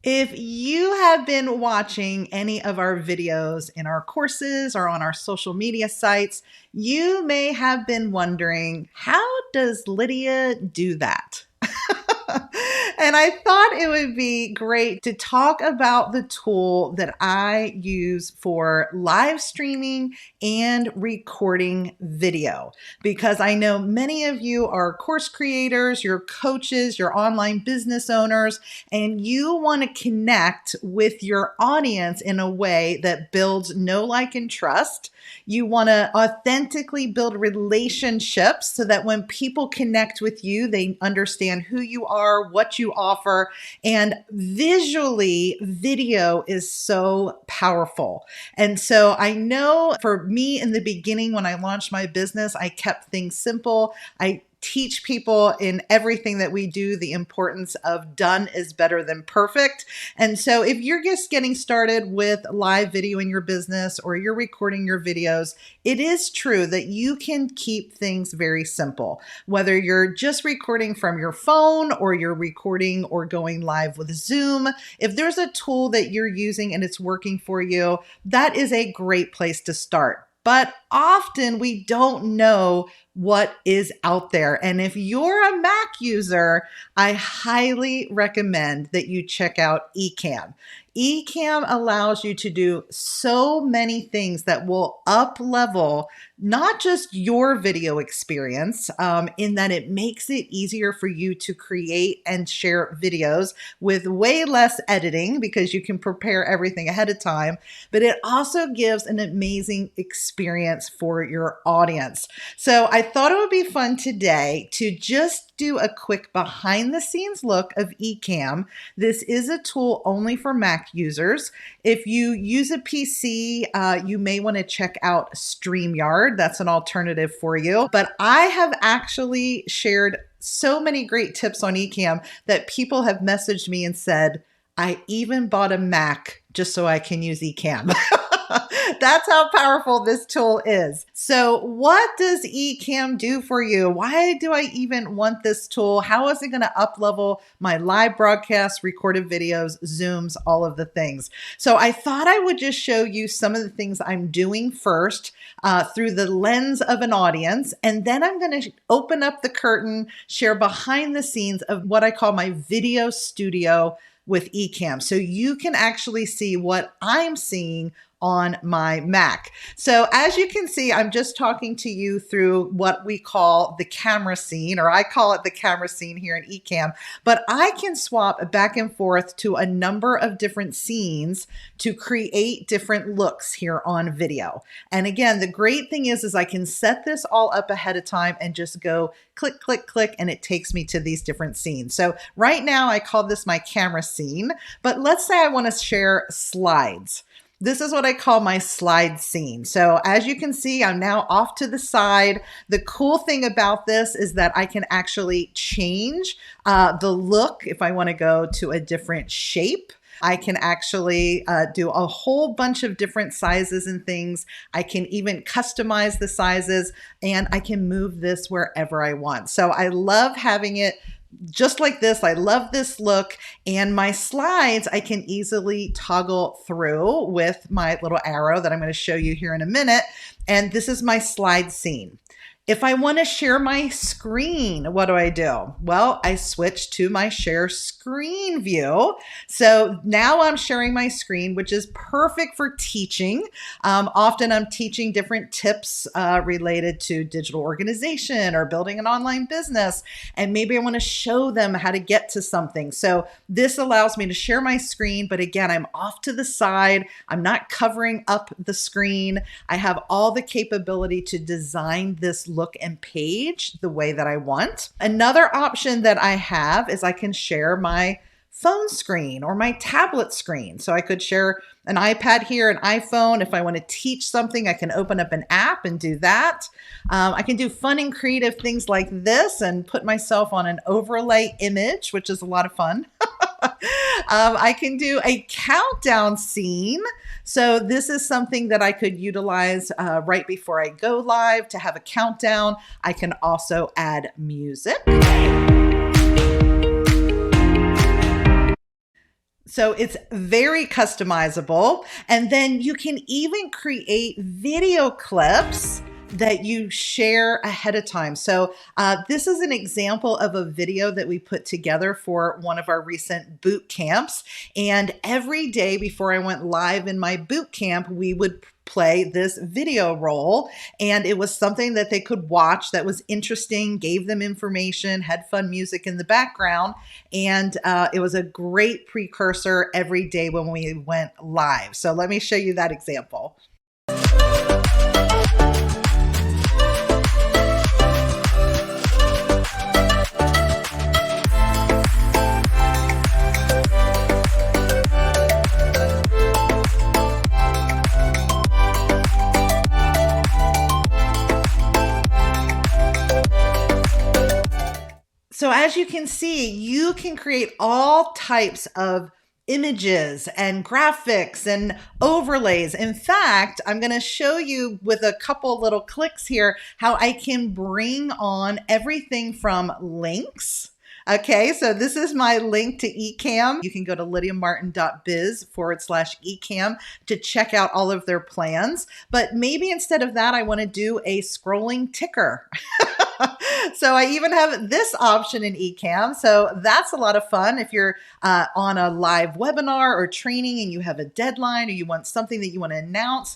If you have been watching any of our videos in our courses or on our social media sites, you may have been wondering, how does Lydia do that? And I thought it would be great to talk about the tool that I use for live streaming and recording video, because I know many of you are course creators, you're coaches, you're online business owners, and you want to connect with your audience in a way that builds know, like, and trust. You want to authentically build relationships so that when people connect with you, they understand who you are, what you offer, and visually, video is so powerful. And so I know for me in the beginning, when I launched my business, I kept things simple. I teach people in everything that we do the importance of done is better than perfect. And so if you're just getting started with live video in your business or you're recording your videos, it is true that you can keep things very simple. Whether you're just recording from your phone or you're recording or going live with Zoom, if there's a tool that you're using and it's working for you, that is a great place to start. But often we don't know what is out there. And if you're a Mac user, I highly recommend that you check out Ecamm. Ecamm allows you to do so many things that will up level not just your video experience, in that it makes it easier for you to create and share videos with way less editing because you can prepare everything ahead of time, but it also gives an amazing experience for your audience. So I thought it would be fun today to just do a quick behind the scenes look of Ecamm. This is a tool only for Mac users. If you use a PC, you may want to check out StreamYard. That's an alternative for you. But I have actually shared so many great tips on Ecamm that people have messaged me and said, I even bought a Mac just so I can use Ecamm. That's how powerful this tool is. So what does Ecamm do for you? Why do I even want this tool? How is it going to up-level my live broadcasts, recorded videos, Zooms, all of the things? So I thought I would just show you some of the things I'm doing first through the lens of an audience. And then I'm going to open up the curtain, share behind the scenes of what I call my video studio with Ecamm. So you can actually see what I'm seeing on my Mac. So as you can see, I'm just talking to you through what we call the camera scene, or I call it the camera scene here in Ecamm, but I can swap back and forth to a number of different scenes to create different looks here on video. And again, the great thing is I can set this all up ahead of time and just go click, click, click, and it takes me to these different scenes. So right now I call this my camera scene, but let's say I want to share slides. This is what I call my slide scene. So as you can see, I'm now off to the side. The cool thing about this is that I can actually change the look if I want to go to a different shape. I can actually do a whole bunch of different sizes and things. I can even customize the sizes, and I can move this wherever I want. So I love having it just like this. I love this look, and my slides I can easily toggle through with my little arrow that I'm going to show you here in a minute. And this is my slide scene. If I want to share my screen, what do? Well, I switch to my share screen view. So now I'm sharing my screen, which is perfect for teaching. Often I'm teaching different tips related to digital organization or building an online business. And maybe I want to show them how to get to something. So this allows me to share my screen, but again, I'm off to the side. I'm not covering up the screen. I have all the capability to design this look and page the way that I want. Another option that I have is I can share my phone screen or my tablet screen. So I could share an iPad here, an iPhone. If I want to teach something, I can open up an app and do that. I can do fun and creative things like this and put myself on an overlay image, which is a lot of fun. I can do a countdown scene. So this is something that I could utilize right before I go live to have a countdown. I can also add music. So it's very customizable. And then you can even create video clips that you share ahead of time. So this is an example of a video that we put together for one of our recent boot camps. And every day before I went live in my boot camp, we would play this video roll. And it was something that they could watch that was interesting, gave them information, had fun music in the background. And it was a great precursor every day when we went live. So let me show you that example. So as you can see, you can create all types of images and graphics and overlays. In fact, I'm going to show you with a couple little clicks here how I can bring on everything from links. Okay, so this is my link to Ecamm. You can go to lydiamartin.biz/Ecamm to check out all of their plans. But maybe instead of that, I want to do a scrolling ticker. So I even have this option in Ecamm. So that's a lot of fun. If you're on a live webinar or training and you have a deadline or you want something that you want to announce,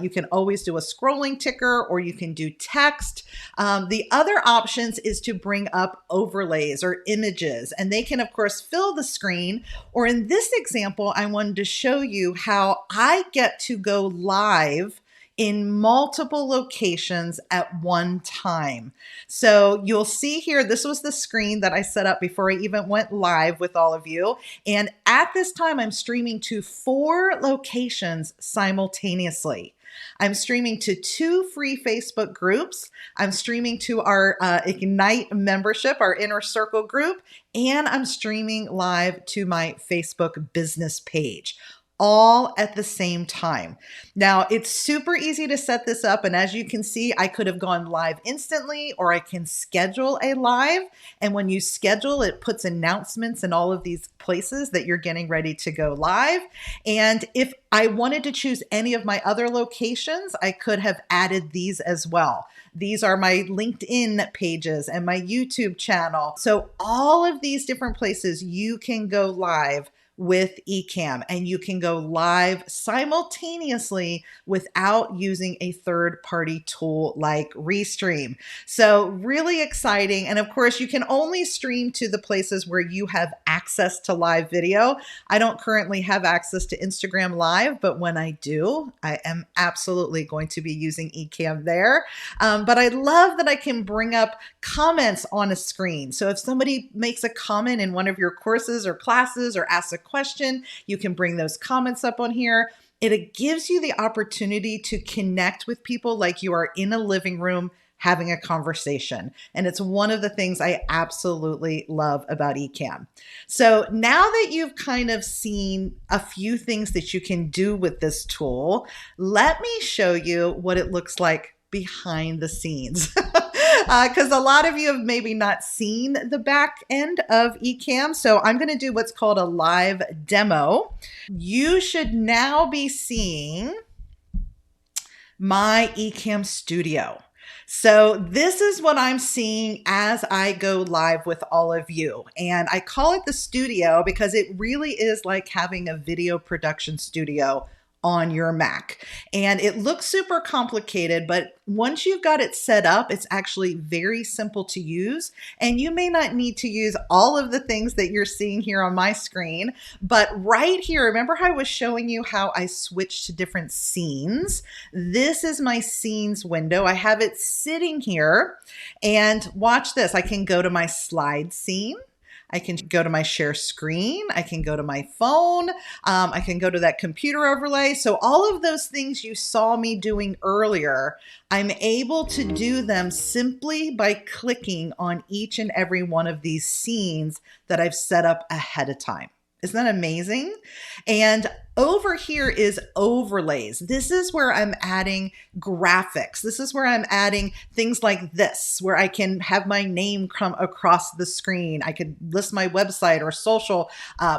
you can always do a scrolling ticker or you can do text. The other options is to bring up overlays or images, and they can, of course, fill the screen. Or in this example, I wanted to show you how I get to go live in multiple locations at one time. So you'll see here, this was the screen that I set up before I even went live with all of you. And at this time, I'm streaming to 4 locations simultaneously. I'm streaming to 2 free Facebook groups. I'm streaming to our Ignite membership, our Inner Circle group, and I'm streaming live to my Facebook business page, all at the same time. Now, it's super easy to set this up. And as you can see, I could have gone live instantly, or I can schedule a live. And when you schedule, it puts announcements in all of these places that you're getting ready to go live. And if I wanted to choose any of my other locations, I could have added these as well. These are my LinkedIn pages and my YouTube channel. So all of these different places you can go live with Ecamm, and you can go live simultaneously without using a third-party tool like Restream. So really exciting. And of course, you can only stream to the places where you have access to live video. I don't currently have access to Instagram Live, but when I do, I am absolutely going to be using Ecamm there. But I love that I can bring up comments on a screen. So if somebody makes a comment in one of your courses or classes or asks a question, you can bring those comments up on here. It gives you the opportunity to connect with people like you are in a living room having a conversation. And it's one of the things I absolutely love about Ecamm. So now that you've kind of seen a few things that you can do with this tool, let me show you what it looks like behind the scenes. Because a lot of you have maybe not seen the back end of Ecamm. So I'm going to do what's called a live demo. You should now be seeing my Ecamm studio. So this is what I'm seeing as I go live with all of you. And I call it the studio because it really is like having a video production studio on your Mac. And it looks super complicated, but once you've got it set up, it's actually very simple to use. And you may not need to use all of the things that you're seeing here on my screen, but right here, remember how I was showing you how I switched to different scenes? This is my scenes window. I have it sitting here, and watch this. I can go to my slide scene. I can go to my share screen. I can go to my phone. I can go to that computer overlay. So all of those things you saw me doing earlier, I'm able to do them simply by clicking on each and every one of these scenes that I've set up ahead of time. Isn't that amazing? And over here is overlays. This is where I'm adding graphics. This is where I'm adding things like this, where I can have my name come across the screen. I could list my website or social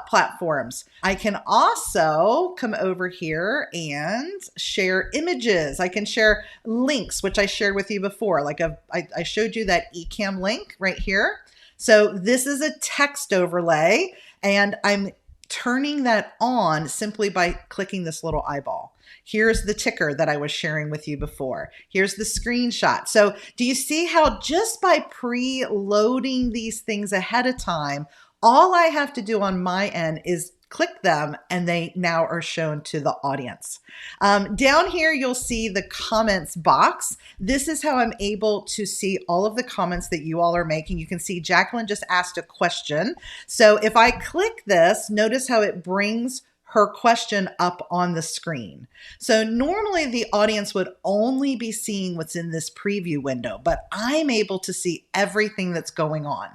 platforms. I can also come over here and share images. I can share links, which I shared with you before. Like I showed you that Ecamm link right here. So this is a text overlay, and I'm turning that on simply by clicking this little eyeball. Here's the ticker that I was sharing with you before. Here's the screenshot. So do you see how just by preloading these things ahead of time, all I have to do on my end is click them and they now are shown to the audience. Down here, you'll see the comments box. This is how I'm able to see all of the comments that you all are making. You can see Jacqueline just asked a question. So if I click this, notice how it brings her question up on the screen. So normally the audience would only be seeing what's in this preview window, but I'm able to see everything that's going on.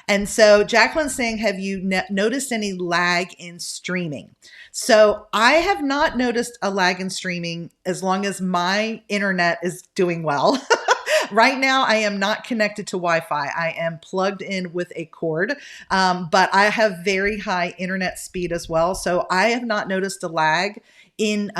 And so Jacqueline's saying, have you noticed any lag in streaming? So I have not noticed a lag in streaming as long as my internet is doing well. Right now, I am not connected to Wi-Fi. I am plugged in with a cord, but I have very high internet speed as well. So I have not noticed a lag. In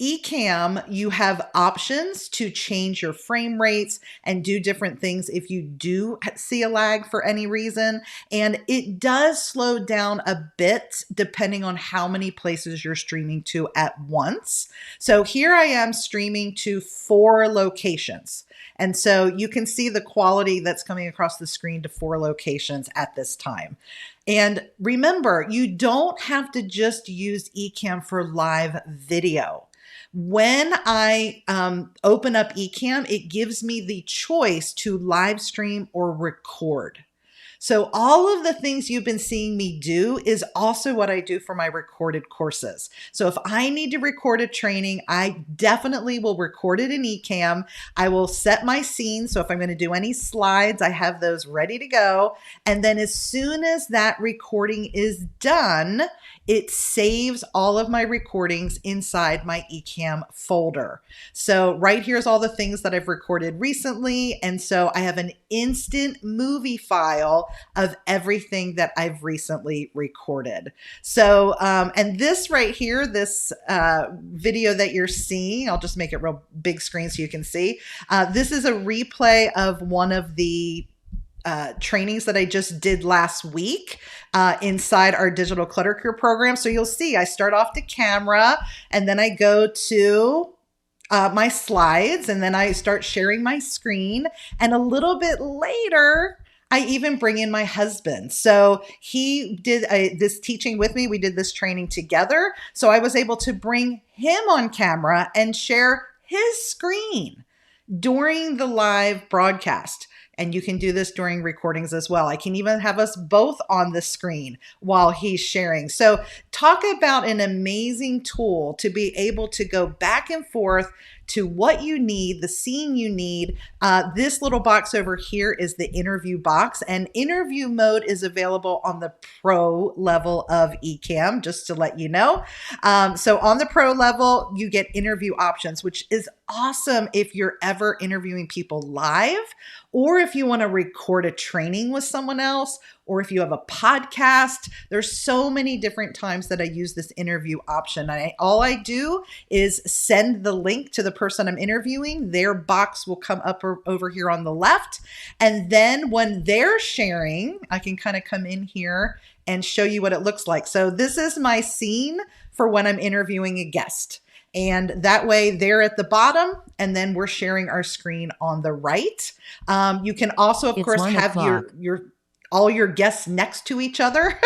Ecamm, you have options to change your frame rates and do different things if you do see a lag for any reason. And it does slow down a bit depending on how many places you're streaming to at once. So here I am streaming to 4 locations. And so you can see the quality that's coming across the screen to 4 locations at this time. And remember, you don't have to just use Ecamm for live video. When I open up Ecamm, it gives me the choice to live stream or record. So all of the things you've been seeing me do is also what I do for my recorded courses. So if I need to record a training, I definitely will record it in Ecamm. I will set my scene. So if I'm going to do any slides, I have those ready to go. And then as soon as that recording is done, it saves all of my recordings inside my Ecamm folder. So right here's all the things that I've recorded recently. And so I have an instant movie file of everything that I've recently recorded. So, and this right here, this video that you're seeing, I'll just make it real big screen so you can see. This is a replay of one of the trainings that I just did last week inside our Digital Clutter Cure program. So you'll see I start off the camera and then I go to my slides and then I start sharing my screen. And a little bit later, I even bring in my husband. So he did this teaching with me. We did this training together. So I was able to bring him on camera and share his screen during the live broadcast. And you can do this during recordings as well. I can even have us both on the screen while he's sharing. So talk about an amazing tool to be able to go back and forth to what you need, the scene you need. This little box over here is the interview box, and interview mode is available on the pro level of Ecamm, just to let you know. So on the pro level, you get interview options, which is awesome if you're ever interviewing people live, or if you want to record a training with someone else, or if you have a podcast. There's so many different times that I use this interview option. All I do is send the link to the person I'm interviewing. Their box will come up over here on the left. And then when they're sharing, I can kind of come in here and show you what it looks like. So this is my scene for when I'm interviewing a guest. And that way they're at the bottom and then we're sharing our screen on the right. You can also, of course, have all your guests next to each other.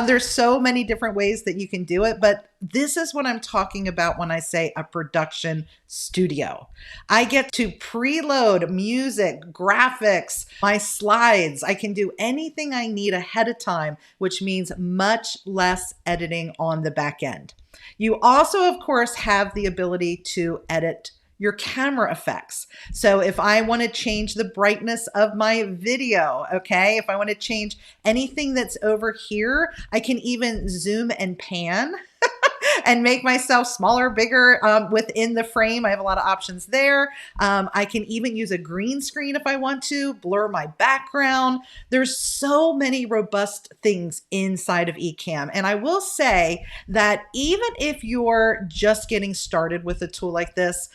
There's so many different ways that you can do it, but this is what I'm talking about when I say a production studio. I get to preload music, graphics, my slides. I can do anything I need ahead of time, which means much less editing on the back end. You also, of course, have the ability to edit your camera effects. So if I want to change the brightness of my video, okay, if I want to change anything that's over here, I can even zoom and pan and make myself smaller, bigger within the frame. I have a lot of options there. I can even use a green screen if I want to, blur my background. There's so many robust things inside of Ecamm. And I will say that even if you're just getting started with a tool like this,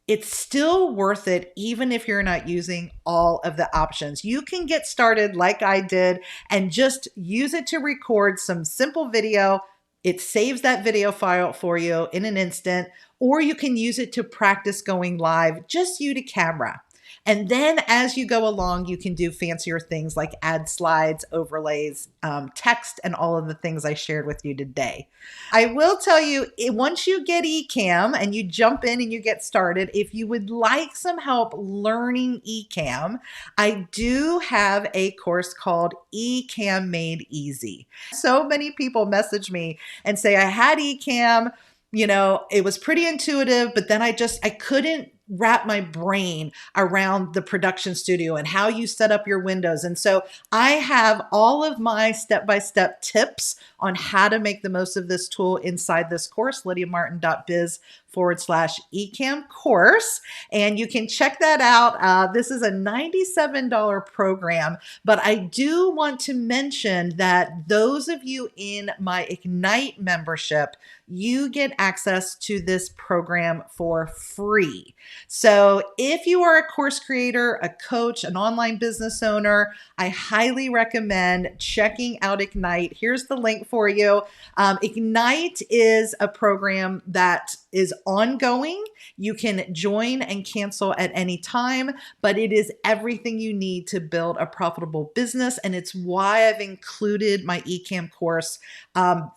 it's still worth it even if you're not using all of the options. You can get started like I did and just use it to record some simple video. It saves that video file for you in an instant, or you can use it to practice going live, just you to camera. And then as you go along, you can do fancier things like add slides, overlays, text, and all of the things I shared with you today. I will tell you, once you get Ecamm and you jump in and you get started, if you would like some help learning Ecamm, I do have a course called Ecamm Made Easy. So many people message me and say, I had Ecamm, it was pretty intuitive, but then I couldn't wrap my brain around the production studio and how you set up your windows. And so I have all of my step-by-step tips on how to make the most of this tool inside this course, lydiamartin.biz/Ecamm course. And you can check that out. This is a $97 program, but I do want to mention that those of you in my Ignite membership, you get access to this program for free. So if you are a course creator, a coach, an online business owner, I highly recommend checking out Ignite. Here's the link for you. Ignite is a program that is ongoing. You can join and cancel at any time, but it is everything you need to build a profitable business. And it's why I've included my Ecamm course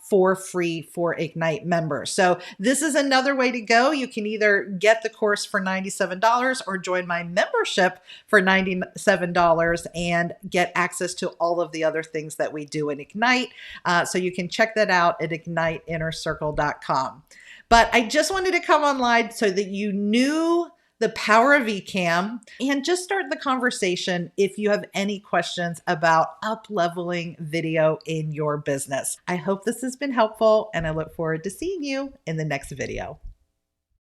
for free for Ignite members. So this is another way to go. You can either get the course for $97 or join my membership for $97 and get access to all of the other things that we do in Ignite. So you can check that out at igniteinnercircle.com. But I just wanted to come online so that you knew the power of Ecamm and just start the conversation if you have any questions about up-leveling video in your business. I hope this has been helpful and I look forward to seeing you in the next video.